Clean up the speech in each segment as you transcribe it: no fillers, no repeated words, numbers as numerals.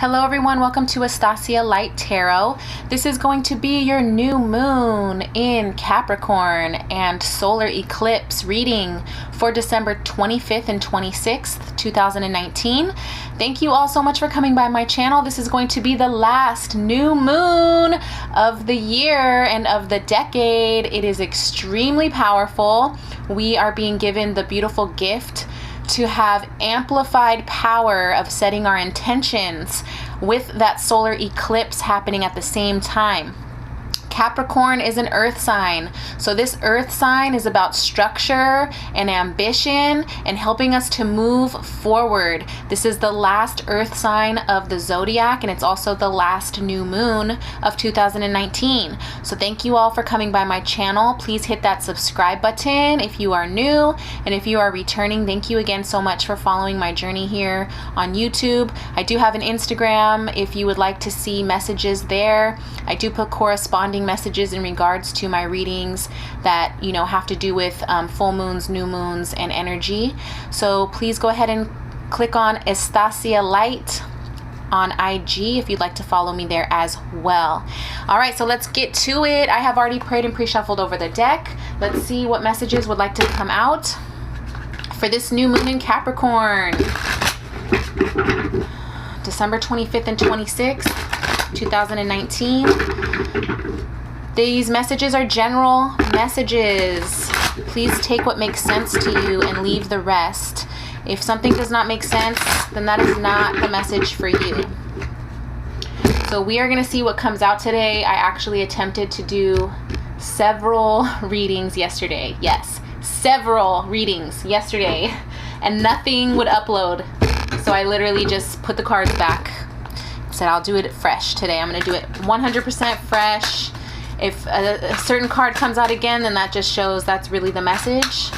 Hello everyone, welcome to Estacia Light Tarot. This is going to be your new moon in Capricorn and solar eclipse reading for December 25th and 26th, 2019. Thank you all so much for coming by my channel. This is going to be the last new moon of the year and of the decade. It is extremely powerful. We are being given the beautiful gift to have amplified power of setting our intentions with that solar eclipse happening at the same time. Capricorn is an earth sign. So this earth sign is about structure and ambition and helping us to move forward. This is the last earth sign of the Zodiac, and it's also the last new moon of 2019. So thank you all for coming by my channel. Please hit that subscribe button if you are new, and if you are returning, thank you again so much for following my journey here on YouTube. I do have an Instagram if you would like to see messages there. I do put corresponding messages in regards to my readings that have to do with full moons, new moons, and energy. So please go ahead and click on Estacia Light on IG if you'd like to follow me there as well. All right, so let's get to it. I have already prayed and pre-shuffled over the deck. Let's see what messages would like to come out for this new moon in Capricorn. December 25th and 26th, 2019. These messages are general messages. Please take what makes sense to you and leave the rest. If something does not make sense, then that is not the message for you. So we are going to see what comes out today. I actually attempted to do several readings yesterday. Yes, several readings yesterday, and nothing would upload. So I literally just put the cards back. Said I'll do it fresh today. I'm going to do it 100% fresh. If a certain card comes out again, then that just shows that's really the message.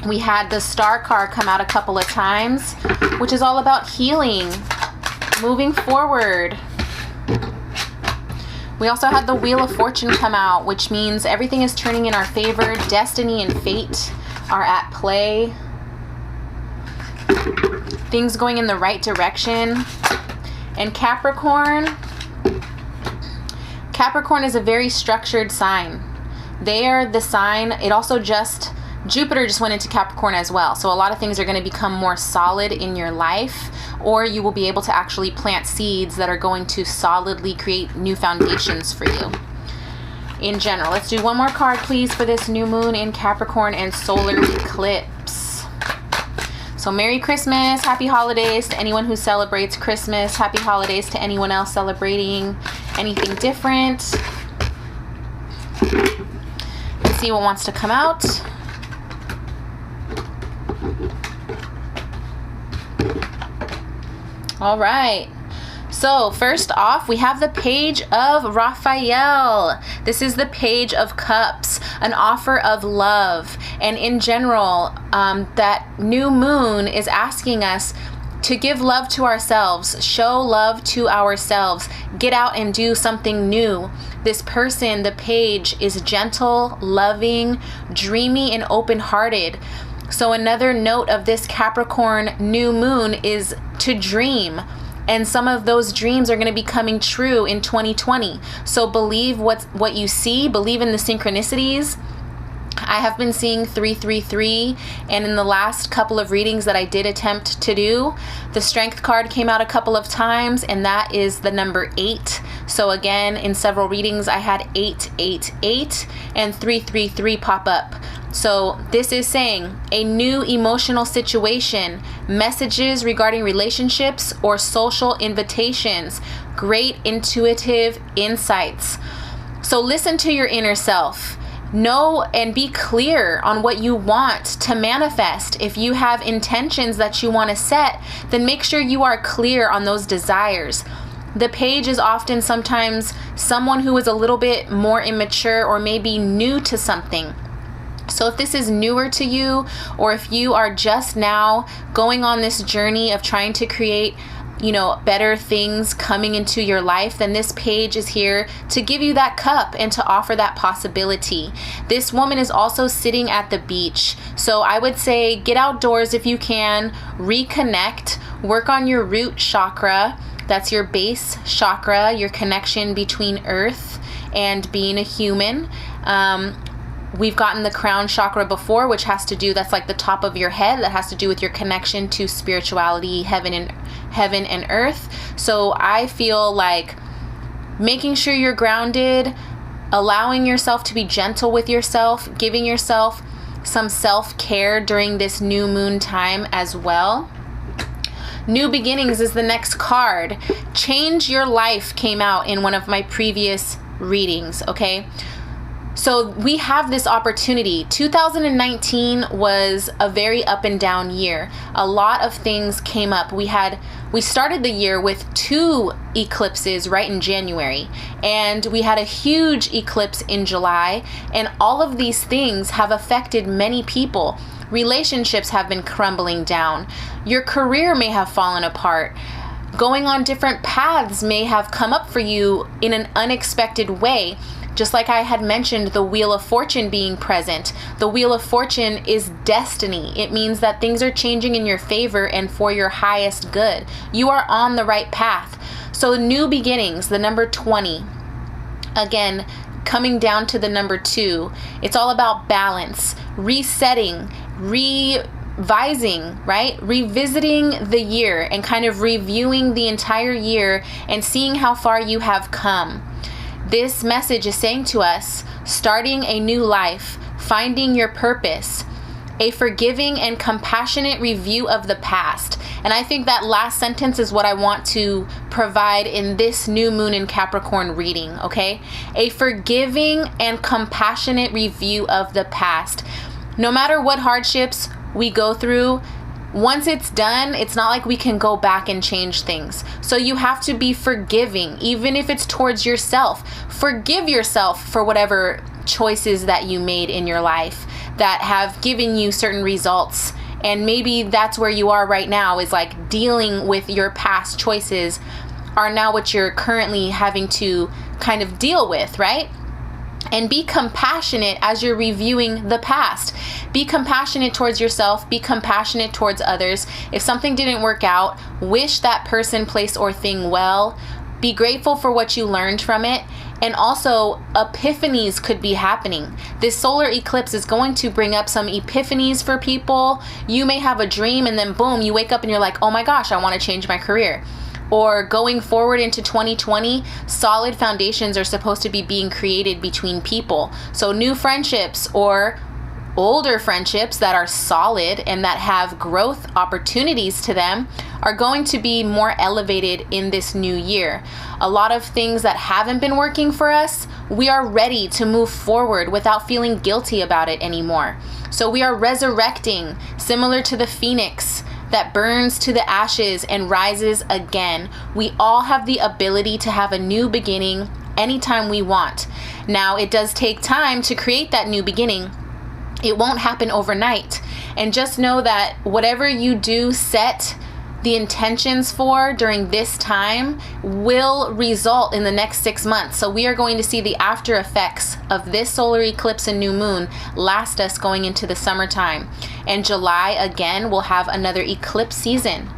We had the Star card come out a couple of times, which is all about healing, moving forward. We also had the Wheel of Fortune come out, which means everything is turning in our favor. Destiny and fate are at play. Things going in the right direction. And Capricorn is a very structured sign. They are the sign. It also Jupiter just went into Capricorn as well. So a lot of things are going to become more solid in your life, or you will be able to actually plant seeds that are going to solidly create new foundations for you. In general, let's do one more card, please, for this new moon in Capricorn and solar eclipse. So Merry Christmas, Happy Holidays to anyone who celebrates Christmas. Happy Holidays to anyone else celebrating anything different. Let's see what wants to come out. All right. So first off, we have the Page of Raphael. This is the Page of Cups, an offer of love. And in general, that new moon is asking us to give love to ourselves, show love to ourselves, get out and do something new. This person, the Page, is gentle, loving, dreamy, and open-hearted. So another note of this Capricorn new moon is to dream. And some of those dreams are going to be coming true in 2020. So believe what you see, believe in the synchronicities. I have been seeing 333, and in the last couple of readings that I did attempt to do, the Strength card came out a couple of times, and that is the number 8. So again, in several readings, I had 888 and 333 pop up. So this is saying a new emotional situation, messages regarding relationships or social invitations, great intuitive insights. So listen to your inner self. Know and be clear on what you want to manifest. If you have intentions that you want to set, then make sure you are clear on those desires. The Page is often sometimes someone who is a little bit more immature or maybe new to something. So if this is newer to you, or if you are just now going on this journey of trying to create better things coming into your life, then this page is here to give you that cup and to offer that possibility. This woman is also sitting at the beach. So I would say get outdoors if you can, reconnect, work on your root chakra. That's your base chakra, your connection between earth and being a human. We've gotten the crown chakra before, which has to do, that's like the top of your head, that has to do with your connection to spirituality, heaven and earth. So I feel like making sure you're grounded, allowing yourself to be gentle with yourself, giving yourself some self-care during this new moon time as well. New beginnings is the next card. Change your life came out in one of my previous readings, okay? So we have this opportunity. 2019 was a very up and down year. A lot of things came up. We started the year with 2 eclipses right in January, and we had a huge eclipse in July, and all of these things have affected many people. Relationships have been crumbling down. Your career may have fallen apart. Going on different paths may have come up for you in an unexpected way. Just like I had mentioned, the Wheel of Fortune being present. The Wheel of Fortune is destiny. It means that things are changing in your favor and for your highest good. You are on the right path. So new beginnings, the number 20. Again, coming down to the number 2. It's all about balance, resetting, revising, right? Revisiting the year and kind of reviewing the entire year and seeing how far you have come. This message is saying to us, starting a new life, finding your purpose, a forgiving and compassionate review of the past. And I think that last sentence is what I want to provide in this new moon in Capricorn reading, okay? A forgiving and compassionate review of the past. No matter what hardships we go through, once it's done, it's not like we can go back and change things. So you have to be forgiving, even if it's towards yourself. Forgive yourself for whatever choices that you made in your life that have given you certain results. And maybe that's where you are right now, is like dealing with your past choices are now what you're currently having to kind of deal with, right? And be compassionate as you're reviewing the past. Be compassionate towards yourself. Be compassionate towards others. If something didn't work out, wish that person, place, or thing well. Be grateful for what you learned from it. And also, epiphanies could be happening. This solar eclipse is going to bring up some epiphanies for people. You may have a dream and then boom, you wake up and you're like, oh my gosh, I want to change my career. Or going forward into 2020, solid foundations are supposed to be being created between people. So new friendships or older friendships that are solid and that have growth opportunities to them are going to be more elevated in this new year. A lot of things that haven't been working for us, we are ready to move forward without feeling guilty about it anymore. So we are resurrecting, similar to the phoenix that burns to the ashes and rises again. We all have the ability to have a new beginning anytime we want. Now, it does take time to create that new beginning. It won't happen overnight. And just know that whatever you do set the intentions for during this time will result in the next 6 months. So we are going to see the after effects of this solar eclipse and new moon last us going into the summertime. And July, again, will have another eclipse season.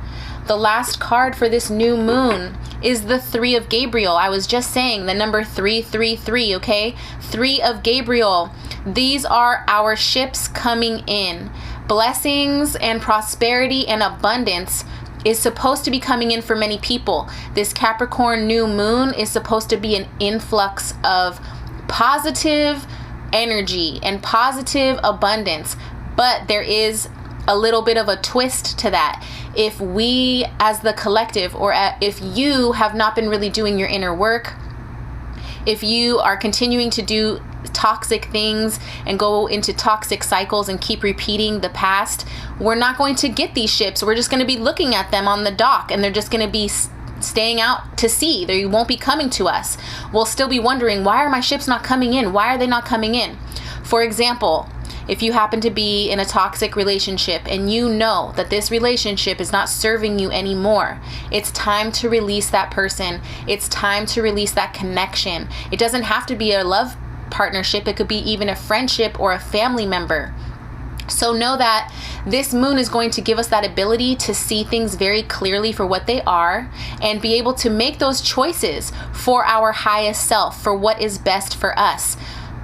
The last card for this new moon is the 3 of Gabriel. I was just saying the number 333, okay? 3 of Gabriel. These are our ships coming in. Blessings and prosperity and abundance is supposed to be coming in for many people. This Capricorn new moon is supposed to be an influx of positive energy and positive abundance. But there is a little bit of a twist to that. If we as the collective, or if you have not been really doing your inner work, if you are continuing to do toxic things and go into toxic cycles and keep repeating the past, we're not going to get these ships. We're just going to be looking at them on the dock and they're just going to be staying out to sea. They won't be coming to us. We'll still be wondering, why are my ships not coming in? Why are they not coming in? For example, If you happen to be in a toxic relationship and you know that this relationship is not serving you anymore, it's time to release that person. It's time to release that connection. It doesn't have to be a love partnership. It could be even a friendship or a family member. So know that this moon is going to give us that ability to see things very clearly for what they are and be able to make those choices for our highest self, for what is best for us.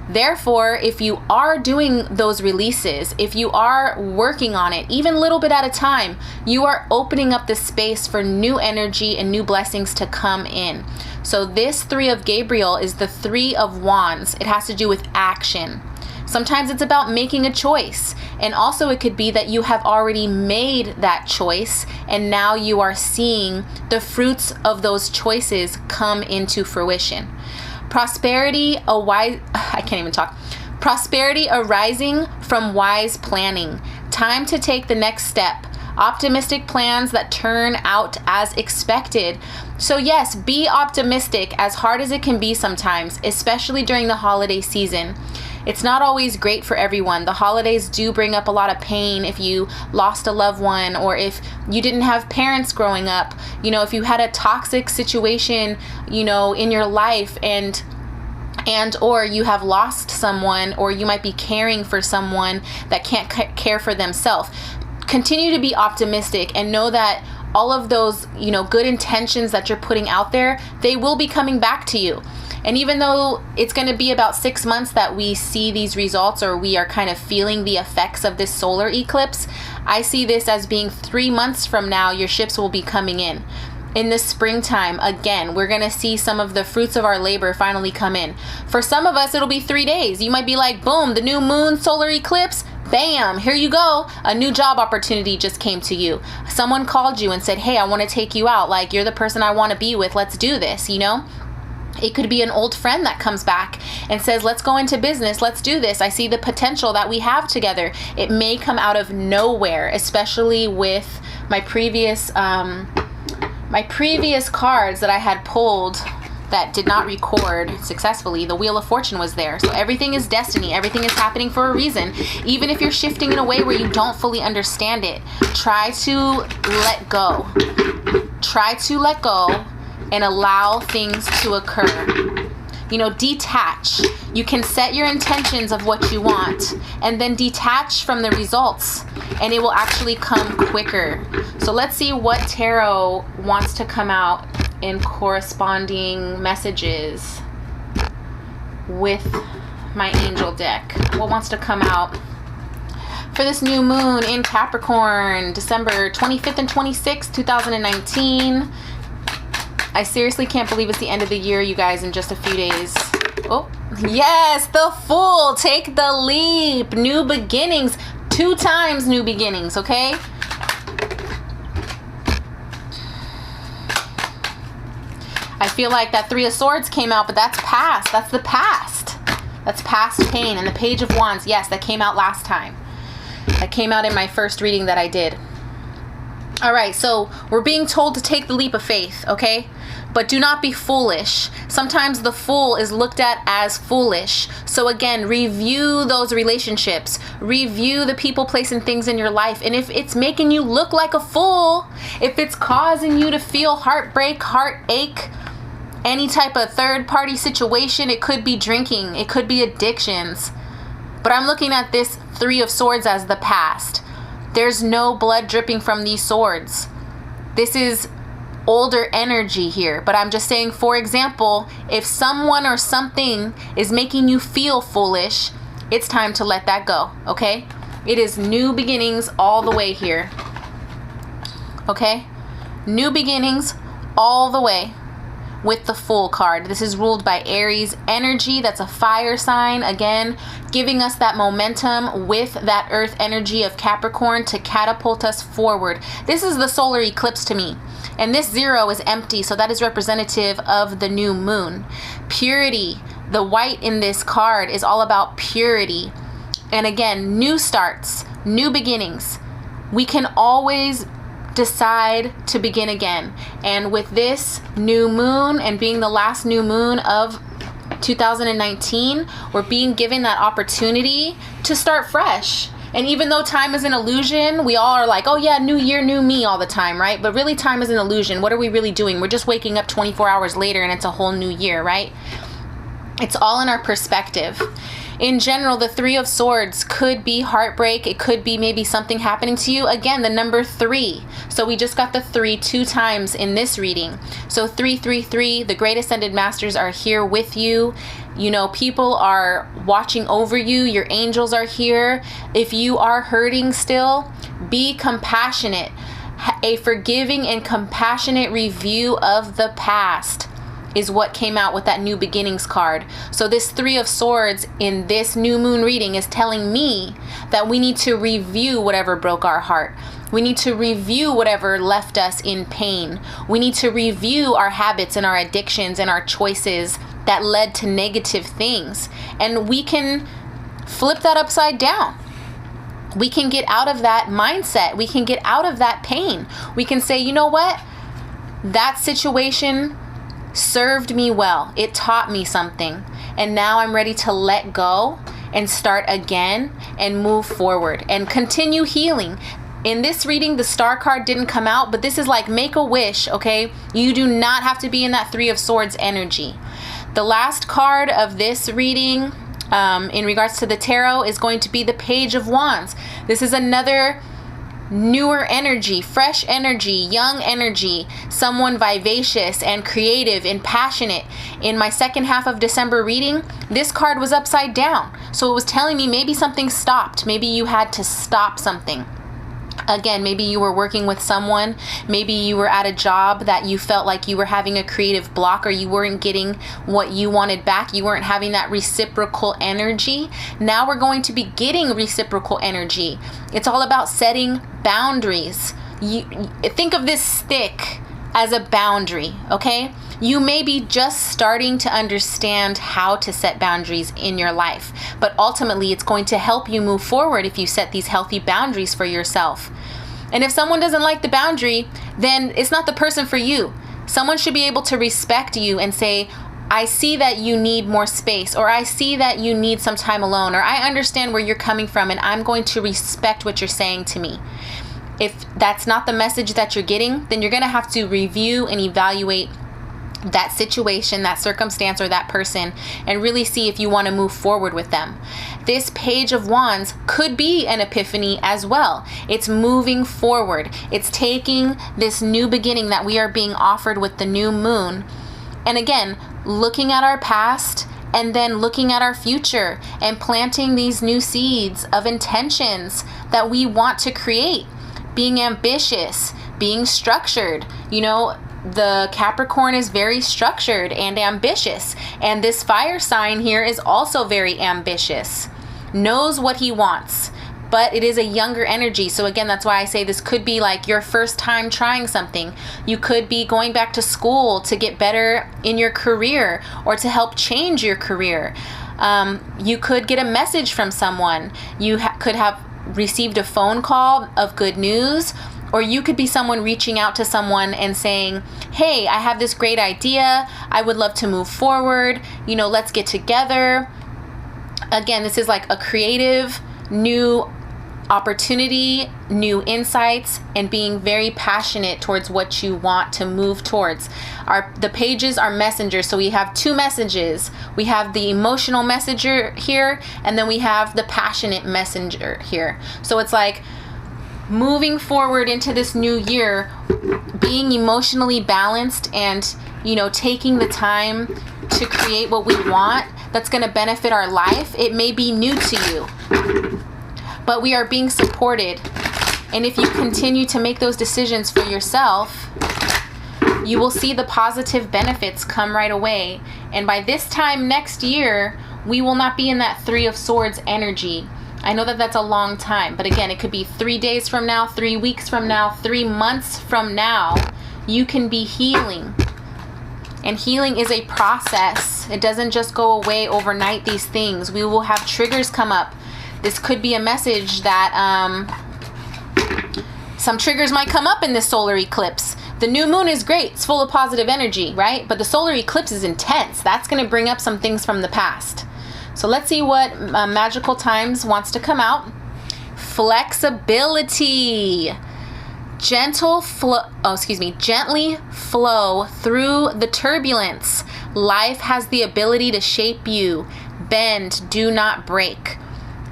Therefore, if you are doing those releases, if you are working on it, even a little bit at a time, you are opening up the space for new energy and new blessings to come in. So this 3 of Gabriel is the 3 of Wands. It has to do with action. Sometimes it's about making a choice. And also it could be that you have already made that choice and now you are seeing the fruits of those choices come into fruition. Prosperity arising from wise planning. Time to take the next step. Optimistic plans that turn out as expected. So yes, be optimistic, as hard as it can be sometimes, especially during the holiday season. It's not always great for everyone. The holidays do bring up a lot of pain if you lost a loved one, or if you didn't have parents growing up. You know, if you had a toxic situation, you know, in your life and or you have lost someone, or you might be caring for someone that can't care for themselves. Continue to be optimistic and know that all of those, you know, good intentions that you're putting out there, they will be coming back to you. And even though it's going to be about 6 months that we see these results, or we are kind of feeling the effects of this solar eclipse, I see this as being 3 months from now, your ships will be coming in. In the springtime, again, we're going to see some of the fruits of our labor finally come in. For some of us, it'll be 3 days. You might be like, boom, the new moon solar eclipse, bam, here you go. A new job opportunity just came to you. Someone called you and said, hey, I want to take you out. Like, you're the person I want to be with. Let's do this, you know? It could be an old friend that comes back and says, let's go into business. Let's do this. I see the potential that we have together. It may come out of nowhere, especially with my previous cards that I had pulled that did not record successfully. The Wheel of Fortune was there. So everything is destiny. Everything is happening for a reason. Even if you're shifting in a way where you don't fully understand it, try to let go. Try to let go and allow things to occur. You know, detach. You can set your intentions of what you want and then detach from the results, and it will actually come quicker. So let's see what tarot wants to come out in corresponding messages with my angel deck. What wants to come out for this new moon in Capricorn, December 25th and 26th, 2019. I seriously can't believe it's the end of the year, you guys, in just a few days. Oh, yes, the Fool. Take the leap. New beginnings. 2 times new beginnings, okay? I feel like that 3 of Swords came out, but that's past. That's the past. That's past pain. And the Page of Wands, yes, that came out last time. That came out in my first reading that I did. All right, so we're being told to take the leap of faith, okay? But do not be foolish. Sometimes the Fool is looked at as foolish. So again, review those relationships. Review the people, place, and things in your life. And if it's making you look like a fool, if it's causing you to feel heartbreak, heartache, any type of third-party situation, it could be drinking, it could be addictions. But I'm looking at this 3 of Swords as the past. There's no blood dripping from these swords. This is older energy here, but I'm just saying, for example, if someone or something is making you feel foolish, it's time to let that go, okay? It is new beginnings all the way here, okay? New beginnings all the way with the Fool card. This is ruled by Aries energy. That's a fire sign, again, giving us that momentum with that earth energy of Capricorn to catapult us forward. This is the solar eclipse to me. And this 0 is empty, so that is representative of the new moon. Purity. The white in this card is all about purity. And again, new starts, new beginnings. We can always decide to begin again. And with this new moon and being the last new moon of 2019, we're being given that opportunity to start fresh. And even though time is an illusion, we all are like, oh yeah, new year, new me all the time, right? But really time is an illusion. What are we really doing? We're just waking up 24 hours later and it's a whole new year, right? It's all in our perspective. In general, the Three of Swords could be heartbreak. It could be maybe something happening to you. Again, the number 3. So we just got the 3 2 times in this reading. So 333, the great ascended masters are here with you. You know, people are watching over you. Your angels are here. If you are hurting still, be compassionate. A forgiving and compassionate review of the past is what came out with that new beginnings card. So this Three of Swords in this new moon reading is telling me that we need to review whatever broke our heart. We need to review whatever left us in pain. We need to review our habits and our addictions and our choices that led to negative things. And we can flip that upside down. We can get out of that mindset. We can get out of that pain. We can say, you know what? That situation served me well. It taught me something. And now I'm ready to let go and start again and move forward and continue healing. In this reading, the Star card didn't come out, but this is like make a wish, okay? You do not have to be in that Three of Swords energy. The last card of this reading, in regards to the tarot, is going to be the Page of Wands. This is another newer energy, fresh energy, young energy, someone vivacious and creative and passionate. In my second half of December reading, this card was upside down. So it was telling me maybe something stopped. Maybe you had to stop something. Again, maybe you were working with someone, maybe you were at a job that you felt like you were having a creative block or you weren't getting what you wanted back. You weren't having that reciprocal energy. Now we're going to be getting reciprocal energy. It's all about setting boundaries. You think of this stick as a boundary, okay? You may be just starting to understand how to set boundaries in your life, but ultimately it's going to help you move forward if you set these healthy boundaries for yourself. And if someone doesn't like the boundary, then it's not the person for you. Someone should be able to respect you and say, I see that you need more space, or I see that you need some time alone, or I understand where you're coming from and I'm going to respect what you're saying to me. If that's not the message that you're getting, then you're going to have to review and evaluate that situation, that circumstance, or that person, and really see if you want to move forward with them. This Page of Wands could be an epiphany as well. It's moving forward. It's taking this new beginning that we are being offered with the new moon. And again, looking at our past and then looking at our future and planting these new seeds of intentions that we want to create. Being ambitious, being structured. You know, the Capricorn is very structured and ambitious. And this fire sign here is also very ambitious. Knows what he wants. But it is a younger energy. So again, that's why I say this could be like your first time trying something. You could be going back to school to get better in your career or to help change your career. You could get a message from someone. You could have received a phone call of good news, or you could be someone reaching out to someone and saying, hey, I have this great idea. I would love to move forward. You know, let's get together. Again, this is like a creative, new opportunity, new insights, and being very passionate towards what you want to move towards. The pages are messengers, so we have two messages. We have the emotional messenger here, and then we have the passionate messenger here. So it's like moving forward into this new year, being emotionally balanced and, you know, taking the time to create what we want that's going to benefit our life. It may be new to you, but we are being supported. And if you continue to make those decisions for yourself, you will see the positive benefits come right away. And by this time next year, we will not be in that Three of Swords energy. I know that that's a long time, but again, it could be 3 days from now, 3 weeks from now, 3 months from now. You can be healing. And healing is a process. It doesn't just go away overnight, these things. We will have triggers come up. This could be a message that some triggers might come up in this solar eclipse. The new moon is great. It's full of positive energy, right? But the solar eclipse is intense. That's going to bring up some things from the past. So let's see what Magical Times wants to come out. Flexibility. Gently flow through the turbulence. Life has the ability to shape you. Bend, do not break.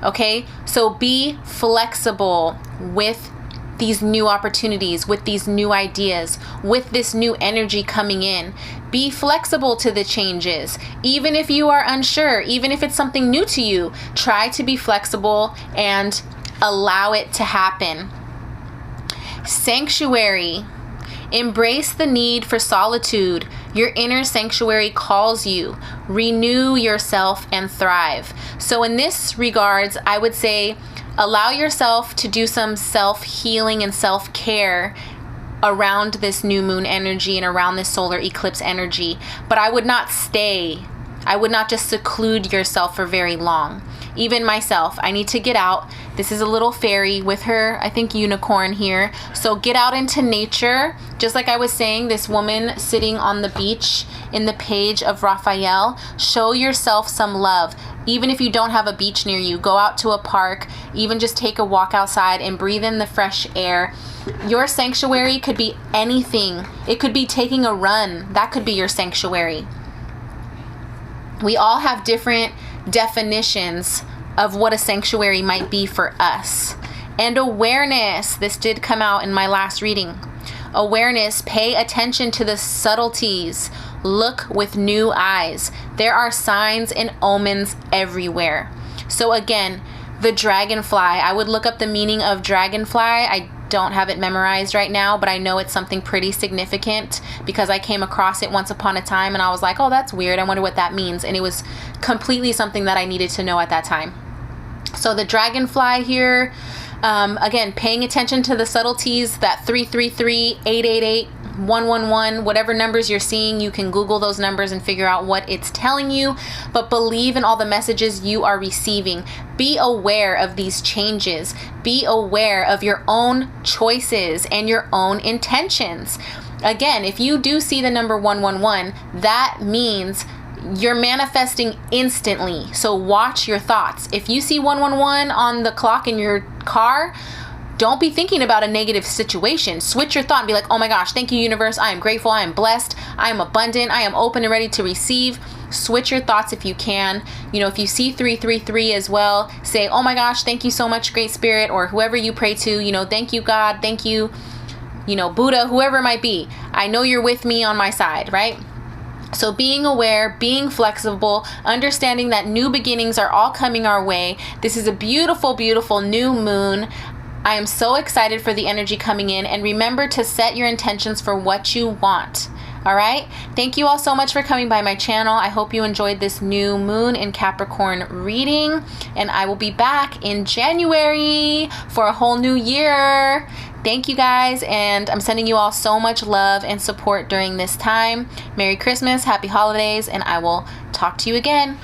Okay? So be flexible with these new opportunities, with these new ideas, with this new energy coming in. Be flexible to the changes. Even if you are unsure, even if it's something new to you, try to be flexible and allow it to happen. Sanctuary. Embrace the need for solitude. Your inner sanctuary calls you. Renew yourself and thrive. So in this regards, I would say allow yourself to do some self-healing and self-care around this new moon energy and around this solar eclipse energy. But I would not stay. I would not just seclude yourself for very long. Even myself, I need to get out. This is a little fairy with her, I think, unicorn here. So get out into nature. Just like I was saying, this woman sitting on the beach in the page of Raphael, show yourself some love. Even if you don't have a beach near you, go out to a park, even just take a walk outside and breathe in the fresh air. Your sanctuary could be anything. It could be taking a run. That could be your sanctuary. We all have different definitions of what a sanctuary might be for us. And awareness, this did come out in my last reading. Awareness, pay attention to the subtleties. Look with new eyes. There are signs and omens everywhere. So again, the dragonfly, I would look up the meaning of dragonfly. I don't have it memorized right now, but I know it's something pretty significant because I came across it once upon a time and I was like, oh, that's weird. I wonder what that means. And it was completely something that I needed to know at that time. So the dragonfly here, again, paying attention to the subtleties, that 333, 888, 111, whatever numbers you're seeing, you can Google those numbers and figure out what it's telling you, but believe in all the messages you are receiving. Be aware of these changes. Be aware of your own choices and your own intentions. Again, if you do see the number 111, that means you're manifesting instantly. So watch your thoughts. If you see 111 on the clock in your car, don't be thinking about a negative situation. Switch your thought and be like, oh my gosh, thank you, universe. I am grateful. I am blessed. I am abundant. I am open and ready to receive. Switch your thoughts if you can. You know, if you see 333 as well, say, oh my gosh, thank you so much, Great Spirit, or whoever you pray to, you know, thank you, God. Thank you, you know, Buddha, whoever it might be. I know you're with me on my side, right? So being aware, being flexible, understanding that new beginnings are all coming our way. This is a beautiful, beautiful new moon. I am so excited for the energy coming in, and remember to set your intentions for what you want. All right. Thank you all so much for coming by my channel. I hope you enjoyed this new moon in Capricorn reading, and I will be back in January for a whole new year. Thank you guys, and I'm sending you all so much love and support during this time. Merry Christmas, happy holidays, and I will talk to you again.